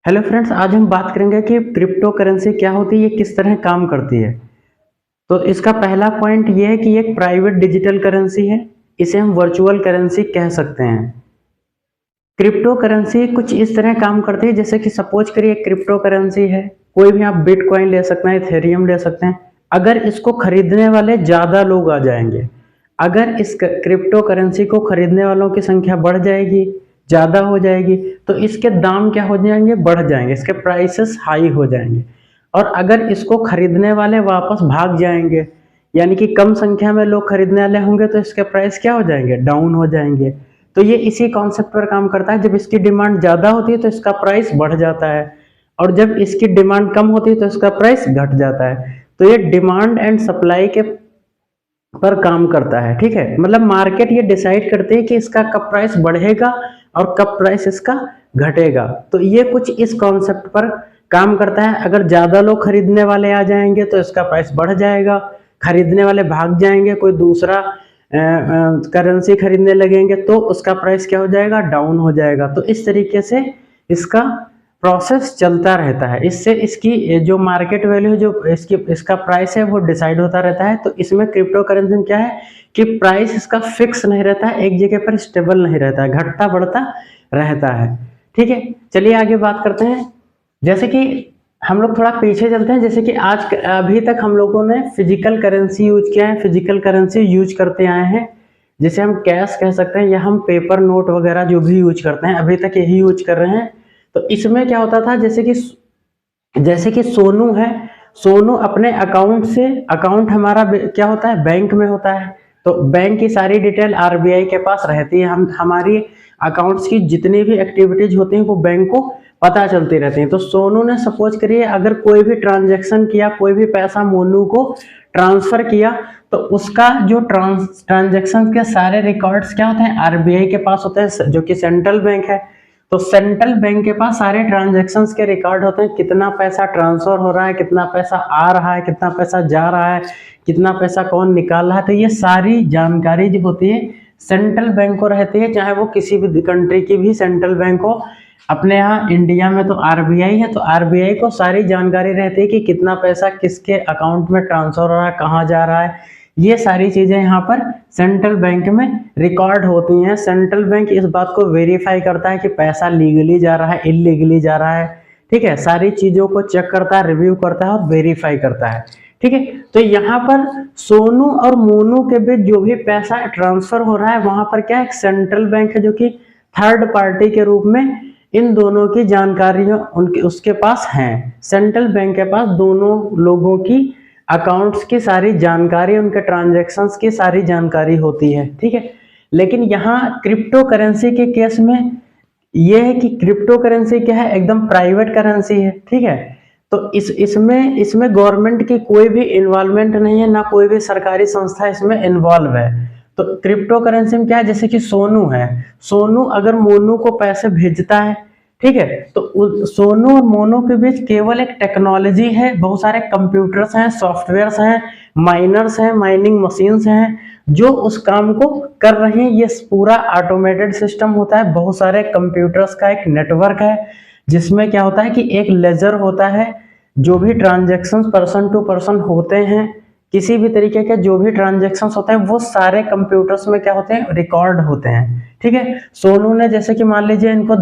Hello friends, आज हम बात करेंगे कि क्रिप्टो करेंसी क्या होती है, ये किस तरह काम करती है। तो इसका पहला पॉइंट ये है कि ये एक प्राइवेट डिजिटल करेंसी है। इसे हम वर्चुअल करेंसी कह सकते हैं। क्रिप्टो करेंसी कुछ इस तरह काम करती है, जैसे कि सपोज करिए क्रिप्टो करेंसी है, कोई भी आप बिटकॉइन ले सकते हैं, इथेरियम ले सकते हैं। अगर इसको खरीदने वाले ज़्यादा लोग आ जाएंगे, अगर इस क्रिप्टो करेंसी को खरीदने वालों की संख्या बढ़ जाएगी, ज़्यादा हो जाएगी, तो इसके दाम क्या हो जाएंगे, बढ़ जाएंगे, इसके प्राइसेस हाई हो जाएंगे। और अगर इसको खरीदने वाले वापस भाग जाएंगे, यानी कि कम संख्या में लोग खरीदने वाले होंगे, तो इसके प्राइस क्या हो जाएंगे, डाउन हो जाएंगे। तो ये इसी कॉन्सेप्ट पर काम करता है। जब इसकी डिमांड ज़्यादा होती है तो इसका प्राइस बढ़ जाता है, और जब इसकी डिमांड कम होती है तो इसका प्राइस घट जाता है। तो ये डिमांड एंड सप्लाई के पर काम करता है। ठीक है, मतलब मार्केट ये डिसाइड करती है कि इसका कब प्राइस बढ़ेगा और कब प्राइस इसका घटेगा। तो ये कुछ इस कॉन्सेप्ट पर काम करता है। अगर ज़्यादा लोग खरीदने वाले आ जाएंगे तो इसका प्राइस बढ़ जाएगा, खरीदने वाले भाग जाएंगे, कोई दूसरा करेंसी खरीदने लगेंगे, तो उसका प्राइस क्या हो जाएगा, डाउन हो जाएगा। तो इस तरीके से इसका प्रोसेस चलता रहता है। इससे इसकी जो मार्केट वैल्यू, जो इसका प्राइस है, वो डिसाइड होता रहता है। तो इसमें क्रिप्टो करेंसी में क्या है कि प्राइस इसका फिक्स नहीं रहता है, एक जगह पर स्टेबल नहीं रहता है, घटता बढ़ता रहता है। ठीक है, चलिए आगे बात करते हैं। जैसे कि हम लोग थोड़ा पीछे चलते हैं। जैसे कि आज अभी तक हम लोगों ने फिजिकल करेंसी यूज किया है, फिजिकल करेंसी यूज करते आए हैं, जिसे हम कैश कह सकते हैं, या हम पेपर नोट वगैरह जो भी यूज करते हैं अभी तक यही यूज कर रहे हैं। तो इसमें क्या होता था, जैसे कि सोनू है, सोनू अपने अकाउंट से, अकाउंट हमारा क्या होता है, बैंक में होता है। तो बैंक की सारी डिटेल आरबीआई के पास रहती है। हम हमारी अकाउंट्स की जितनी भी एक्टिविटीज होती हैं वो बैंक को पता चलती रहती हैं। तो सोनू ने सपोज करिए अगर कोई भी ट्रांजैक्शन किया, कोई भी पैसा मोनू को ट्रांसफर किया, तो उसका जो ट्रांजैक्शन के सारे रिकॉर्ड्स क्या होते हैं, आरबीआई के पास होते हैं, जो कि सेंट्रल बैंक है। तो सेंट्रल बैंक के पास सारे ट्रांजैक्शंस के रिकॉर्ड होते हैं, कितना पैसा ट्रांसफर हो रहा है, कितना पैसा आ रहा है, कितना पैसा जा रहा है, कितना पैसा कौन निकाल रहा है। तो ये सारी जानकारी जो होती है सेंट्रल बैंक को रहती है, चाहे वो किसी भी कंट्री की भी सेंट्रल बैंक हो। अपने यहाँ इंडिया में तो आरबीआई है, तो आरबीआई को सारी जानकारी रहती है कि कितना पैसा किसके अकाउंट में ट्रांसफर हो रहा है, कहाँ जा रहा है। ये सारी चीजें यहाँ पर सेंट्रल बैंक में रिकॉर्ड होती हैं। सेंट्रल बैंक इस बात को वेरीफाई करता है कि पैसा लीगली जा रहा है, इलीगली जा रहा है। ठीक है, सारी चीजों को चेक करता है, रिव्यू करता है और वेरीफाई करता है। ठीक है, तो यहाँ पर सोनू और मोनू के बीच जो भी पैसा ट्रांसफर हो रहा है, वहां पर क्या एक सेंट्रल बैंक है जो कि थर्ड पार्टी के रूप में इन दोनों की जानकारियां उनके उसके पास हैं। सेंट्रल बैंक के पास दोनों लोगों की अकाउंट्स की सारी जानकारी, उनके ट्रांजैक्शंस की सारी जानकारी होती है। ठीक है, लेकिन यहाँ क्रिप्टो करेंसी के केस में यह है कि क्रिप्टो करेंसी क्या है, एकदम प्राइवेट करेंसी है। ठीक है, तो इसमें गवर्नमेंट की कोई भी इन्वॉल्वमेंट नहीं है, ना कोई भी सरकारी संस्था इसमें इन्वॉल्व है। तो क्रिप्टो करेंसी में क्या है, जैसे कि सोनू है, सोनू अगर मोनू को पैसे भेजता है, ठीक है, तो सोनू और मोनू के बीच केवल एक टेक्नोलॉजी है, बहुत सारे कंप्यूटर्स हैं, सॉफ्टवेयर्स हैं, माइनर्स हैं, माइनिंग मशीन्स हैं जो उस काम को कर रहे हैं। ये पूरा ऑटोमेटेड सिस्टम होता है, बहुत सारे कंप्यूटर्स का एक नेटवर्क है, जिसमें क्या होता है कि एक लेजर होता है, जो भी ट्रांजेक्शन पर्सन टू पर्सन होते हैं, किसी भी तरीके के जो भी ट्रांजेक्शन होते हैं, वो सारे कंप्यूटर्स में क्या होते हैं, रिकॉर्ड होते हैं। ठीक है, सोनू ने जैसे कि मान लीजिए इनको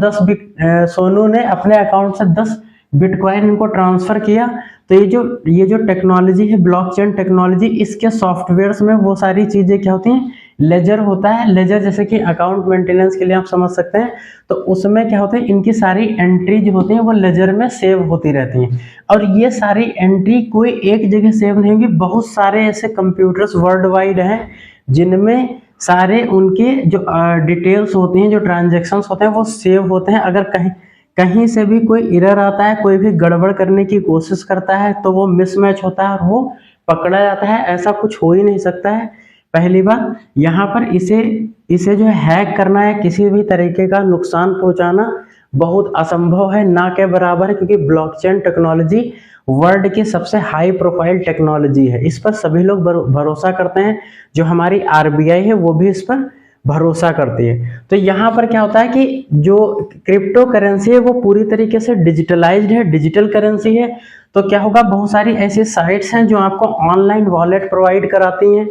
सोनू ने अपने अकाउंट से 10 बिटकॉइन इनको ट्रांसफर किया, तो ये जो टेक्नोलॉजी है, ब्लॉकचेन टेक्नोलॉजी, इसके सॉफ्टवेयर्स में वो सारी चीजें क्या होती हैं, लेजर होता है। लेजर जैसे कि अकाउंट मेंटेनेंस के लिए आप समझ सकते हैं। तो उसमें क्या होता है, इनकी सारी एंट्री जो होती है वो लेजर में सेव होती रहती हैं। और ये सारी एंट्री कोई एक जगह सेव नहीं होगी, बहुत सारे ऐसे कंप्यूटर्स वर्ल्ड वाइड हैं जिनमें सारे उनके जो डिटेल्स होती हैं, जो ट्रांजेक्शन्स होते हैं, वो सेव होते हैं। अगर कहीं से भी कोई एरर आता है, कोई भी गड़बड़ करने की कोशिश करता है, तो वो मिसमैच होता है और वो पकड़ा जाता है। ऐसा कुछ हो ही नहीं सकता है। पहली बात, यहाँ पर इसे जो है हैक करना है, किसी भी तरीके का नुकसान पहुंचाना बहुत असंभव है, ना के बराबर है, क्योंकि ब्लॉकचेन टेक्नोलॉजी वर्ल्ड की सबसे हाई प्रोफाइल टेक्नोलॉजी है। इस पर सभी लोग भरोसा करते हैं। जो हमारी आरबीआई है वो भी इस पर भरोसा करती है। तो यहाँ पर क्या होता है कि जो क्रिप्टो करेंसी है वो पूरी तरीके से डिजिटलाइज्ड है, डिजिटल करेंसी है। तो क्या होगा, बहुत सारी ऐसी साइट्स हैं जो आपको ऑनलाइन वॉलेट प्रोवाइड कराती हैं।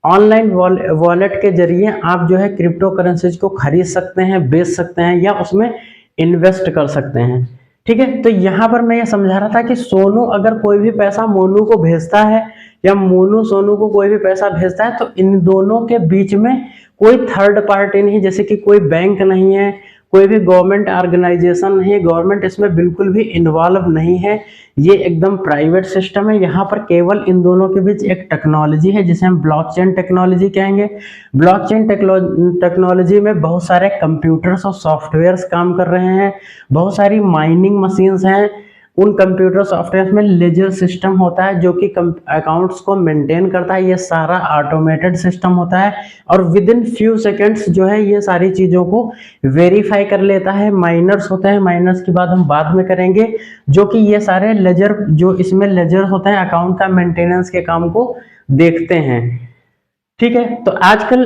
ऑनलाइन वॉलेट के जरिए आप जो है क्रिप्टो करेंसीज को खरीद सकते हैं, बेच सकते हैं या उसमें इन्वेस्ट कर सकते हैं। ठीक है, तो यहाँ पर मैं ये समझा रहा था कि सोनू अगर कोई भी पैसा मोनू को भेजता है या मोनू सोनू को कोई भी पैसा भेजता है तो इन दोनों के बीच में कोई थर्ड पार्टी नहीं, जैसे कि कोई बैंक नहीं है, कोई भी गवर्नमेंट ऑर्गेनाइजेशन नहीं है, गवर्नमेंट इसमें बिल्कुल भी इन्वॉल्व नहीं है। ये एकदम प्राइवेट सिस्टम है। यहाँ पर केवल इन दोनों के बीच एक टेक्नोलॉजी है जिसे हम ब्लॉकचेन टेक्नोलॉजी कहेंगे। ब्लॉकचेन टेक्नोलॉजी में बहुत सारे कंप्यूटर्स और सॉफ्टवेयर्स काम कर रहे हैं, बहुत सारी माइनिंग मशीन्स हैं। उन कंप्यूटर सॉफ्टवेयर में लेजर सिस्टम होता है जो कि अकाउंट्स को मेंटेन करता है। ये सारा ऑटोमेटेड सिस्टम होता है और विद इन फ्यू सेकेंड्स जो है ये सारी चीज़ों को वेरीफाई कर लेता है। माइनर्स होते हैं, माइनर्स की बात हम बाद में करेंगे, जो कि ये सारे लेजर जो इसमें लेजर होता है अकाउंट का मेंटेनेंस के काम को देखते हैं। ठीक है, तो आजकल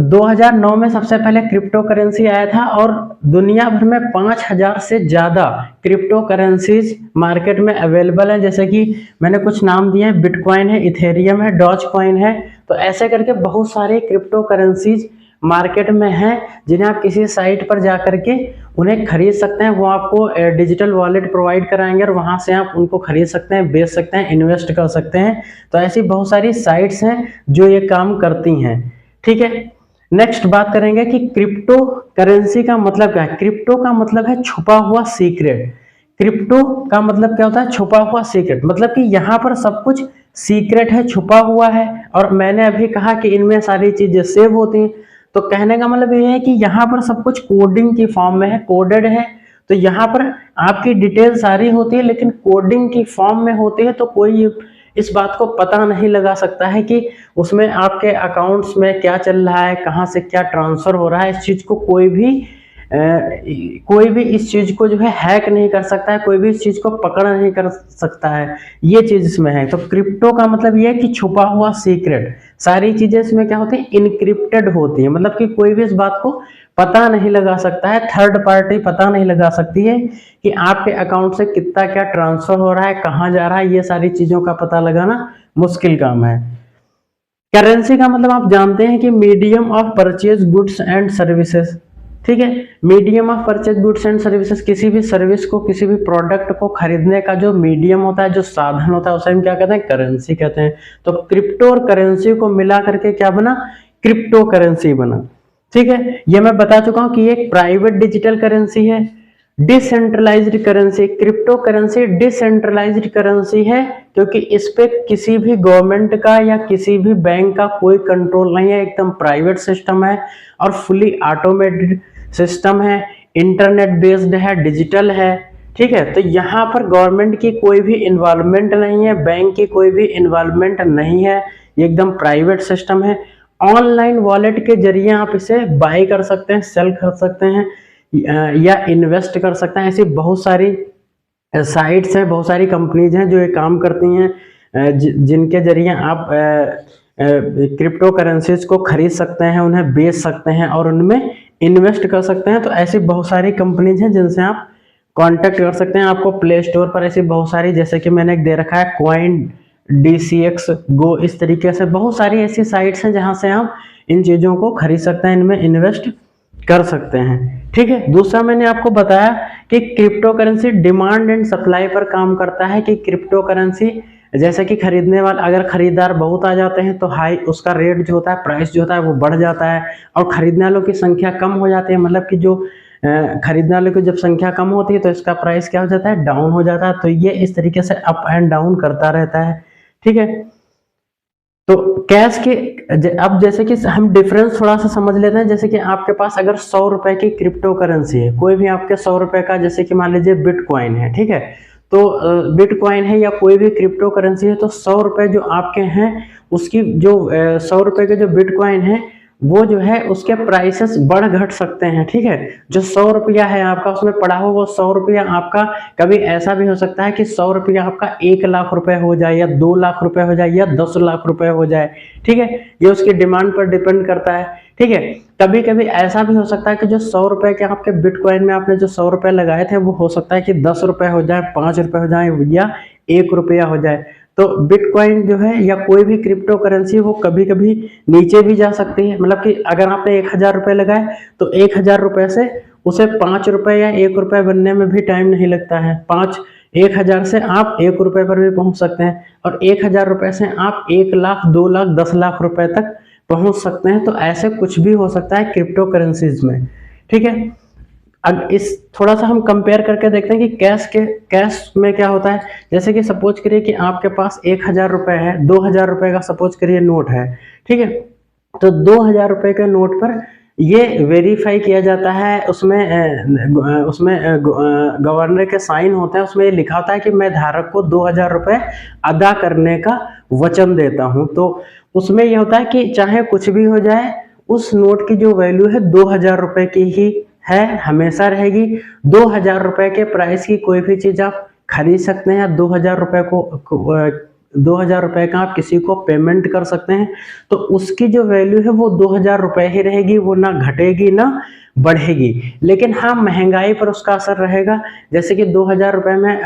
2009 में सबसे पहले क्रिप्टो करेंसी आया था और दुनिया भर में 5000 से ज़्यादा क्रिप्टो करेंसीज मार्केट में अवेलेबल है। जैसे कि मैंने कुछ नाम दिए हैं, बिटकॉइन है, इथेरियम है, डॉज कॉइन है। तो ऐसे करके बहुत सारे क्रिप्टो करेंसीज मार्केट में हैं जिन्हें आप किसी साइट पर जा करके उन्हें खरीद सकते हैं। वो आपको डिजिटल वॉलेट प्रोवाइड कराएंगे और वहां से आप उनको खरीद सकते हैं, बेच सकते हैं, इन्वेस्ट कर सकते हैं। तो ऐसी बहुत सारी साइट्स हैं जो ये काम करती हैं। ठीक है, नेक्स्ट बात करेंगे कि क्रिप्टो करेंसी का मतलब क्या है। क्रिप्टो का मतलब है छुपा हुआ सीक्रेट। क्रिप्टो का मतलब क्या होता है, छुपा हुआ सीक्रेट। मतलब कि यहाँ पर सब कुछ सीक्रेट है, छुपा हुआ है। और मैंने अभी कहा कि इनमें सारी चीजें सेव होती हैं। तो कहने का मतलब ये है कि यहाँ पर सब कुछ कोडिंग की फॉर्म में है, कोडेड है। तो यहाँ पर आपकी डिटेल सारी होती है लेकिन कोडिंग की फॉर्म में होती है। तो कोई इस बात को पता नहीं लगा सकता है कि उसमें आपके अकाउंट्स में क्या चल रहा है, कहाँ से क्या ट्रांसफर हो रहा है। इस चीज को कोई भी इस चीज को जो है हैक नहीं कर सकता है, कोई भी इस चीज को पकड़ नहीं कर सकता है। ये चीज इसमें है। तो क्रिप्टो का मतलब ये है कि छुपा हुआ सीक्रेट। सारी चीजें इसमें क्या होती है, इनक्रिप्टेड होती है। मतलब कि कोई भी इस बात को पता नहीं लगा सकता है, थर्ड पार्टी पता नहीं लगा सकती है कि आपके अकाउंट से कितना क्या ट्रांसफर हो रहा है, कहाँ जा रहा है। ये सारी चीजों का पता लगाना मुश्किल काम है। करेंसी का मतलब आप जानते हैं कि medium of purchase goods and services. ठीक है, medium of purchase goods and services, किसी भी सर्विस को, किसी भी प्रोडक्ट को खरीदने का जो मीडियम होता है, जो साधन होता है, उसे हम क्या कहते हैं, करेंसी कहते हैं। तो क्रिप्टो और करेंसी को मिला करके क्या बना, क्रिप्टो करेंसी बना। ठीक है, ये मैं बता चुका हूं कि ये एक प्राइवेट डिजिटल करेंसी है, decentralised currency. Crypto currency decentralised currency है क्योंकि इस पे किसी भी गवर्नमेंट का या किसी भी बैंक का कोई कंट्रोल नहीं है। एकदम प्राइवेट सिस्टम है और फुली ऑटोमेटेड सिस्टम है, इंटरनेट बेस्ड है, डिजिटल है। ठीक है, तो यहाँ पर गवर्नमेंट की कोई भी इन्वॉल्वमेंट नहीं है, बैंक की कोई भी इन्वॉल्वमेंट नहीं है। ये एकदम प्राइवेट सिस्टम है। ऑनलाइन वॉलेट के जरिए आप इसे बाय कर सकते हैं, सेल कर सकते हैं या इन्वेस्ट कर सकते हैं। ऐसी बहुत सारी साइट्स हैं, बहुत सारी कंपनीज हैं जो ये काम करती हैं, जिनके जरिए आप क्रिप्टो करेंसीज को खरीद सकते हैं, उन्हें बेच सकते हैं और उनमें इन्वेस्ट कर सकते हैं। तो ऐसी बहुत सारी कंपनीज हैं जिनसे आप कांटेक्ट कर सकते हैं। आपको प्ले स्टोर पर ऐसी बहुत सारी, जैसे कि मैंने एक दे रखा है कॉइन DCX Go, इस तरीके से बहुत सारी ऐसी साइट्स हैं जहां से आप इन चीज़ों को खरीद सकते हैं, इनमें इन्वेस्ट कर सकते हैं। ठीक है, दूसरा मैंने आपको बताया कि crypto currency demand and supply पर काम करता है। कि क्रिप्टो करेंसी जैसे कि खरीदने वाले, अगर खरीदार बहुत आ जाते हैं तो हाई उसका रेट जो होता है, प्राइस जो होता है वो बढ़ जाता है। और खरीदने वालों की संख्या कम हो जाती है, मतलब कि जो खरीदने वालों की जब संख्या कम होती है तो इसका प्राइस क्या हो जाता है, डाउन हो जाता है। तो ये इस तरीके से अप एंड डाउन करता रहता है। ठीक है, तो कैश के अब जैसे कि हम डिफरेंस थोड़ा सा समझ लेते हैं। जैसे कि आपके पास अगर 100 रुपए की क्रिप्टो करेंसी है, कोई भी आपके 100 रुपए का, जैसे कि मान लीजिए बिटकॉइन है, ठीक है, तो बिटकॉइन है या कोई भी क्रिप्टो करेंसी है, तो 100 रुपए जो आपके हैं उसकी जो 100 रुपए के जो बिटकॉइन है वो जो है उसके प्राइसेस बढ़ घट सकते हैं, ठीक है। जो 100 रुपया है आपका उसमें पड़ा हो, वो 100 रुपया आपका कभी ऐसा भी हो सकता है कि 100 रुपया आपका 1 लाख रुपए हो जाए, या 2 लाख रुपए हो जाए, या 10 लाख रुपए हो जाए, ठीक है। ये उसकी डिमांड पर डिपेंड करता है, ठीक है। कभी कभी ऐसा भी हो सकता है कि जो 100 रुपए के आपके बिटकॉइन में आपने जो 100 रुपए लगाए थे, वो हो सकता है कि 10 रुपए हो जाए, 5 रुपए हो जाए, या 1 रुपया हो जाए। तो बिटकॉइन जो है या कोई भी क्रिप्टो करेंसी वो कभी कभी नीचे भी जा सकती है। मतलब कि अगर आपने 1000 रुपए लगाए तो 1000 रुपए से उसे 5 रुपए या 1 रुपए बनने में भी टाइम नहीं लगता है। 1000 से आप 1 रुपए पर भी पहुंच सकते हैं, और 1000 रुपए से आप 1 लाख, 2 लाख, 10 लाख रुपए तक पहुंच सकते हैं। तो ऐसे कुछ भी हो सकता है क्रिप्टो करेंसीज में, ठीक है। अब इस थोड़ा सा हम कंपेयर करके देखते हैं कि कैश में क्या होता है। जैसे कि सपोज करिए कि आपके पास 1000 रुपए है, 2000 रुपए का सपोज करिए नोट है, ठीक है। तो 2000 रुपए के नोट पर ये वेरीफाई किया जाता है, उसमें गवर्नर के साइन होते हैं, उसमें ये लिखा होता है कि मैं धारक को 2000 रुपए अदा करने का वचन देता हूं। तो उसमें यह होता है कि चाहे कुछ भी हो जाए, उस नोट की जो वैल्यू है 2000 रुपए की ही है, हमेशा रहेगी। 2000 रुपए के प्राइस की कोई भी चीज आप खरीद सकते हैं, 2000 रुपए को 2000 रुपए का आप किसी को पेमेंट कर सकते हैं, तो उसकी जो वैल्यू है वो 2000 रुपए ही रहेगी, वो ना घटेगी ना बढ़ेगी। लेकिन हाँ, महंगाई पर उसका असर रहेगा। जैसे कि 2000 रुपए में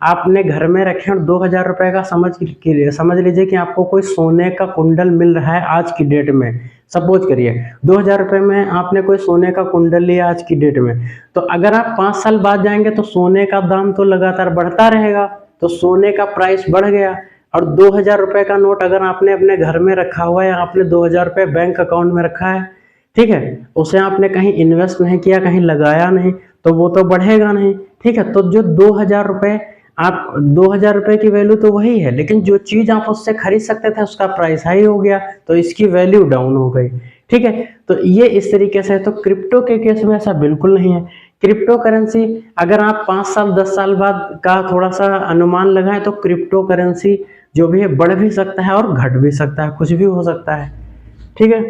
आपने घर में रखे और 2000 रुपए का समझ लीजिए कि आपको कोई सोने का कुंडल मिल रहा है आज की डेट में। सपोज करिए 2000 रुपए में आपने कोई सोने का कुंडल लिया आज की डेट में, तो अगर आप 5 साल बाद जाएंगे तो सोने का दाम तो लगातार बढ़ता रहेगा, तो सोने का प्राइस बढ़ गया। और 2000 रुपए का नोट अगर आपने अपने घर में रखा हुआ है, आपने 2000 रुपए बैंक अकाउंट में रखा है, ठीक है, उसे आपने कहीं इन्वेस्ट नहीं किया, कहीं लगाया नहीं, तो वो तो बढ़ेगा नहीं, ठीक है। तो जो 2000 रुपए, आप 2000 रुपए की वैल्यू तो वही है, लेकिन जो चीज आप उससे खरीद सकते थे उसका प्राइस हाई हो गया, तो इसकी वैल्यू डाउन हो गई, ठीक है। तो ये इस तरीके से है। तो क्रिप्टो के केस में ऐसा बिल्कुल नहीं है। क्रिप्टो करेंसी अगर आप 5 साल 10 साल बाद का थोड़ा सा अनुमान लगाएं, तो क्रिप्टो करेंसी जो भी है बढ़ भी सकता है और घट भी सकता है, कुछ भी हो सकता है, ठीक है।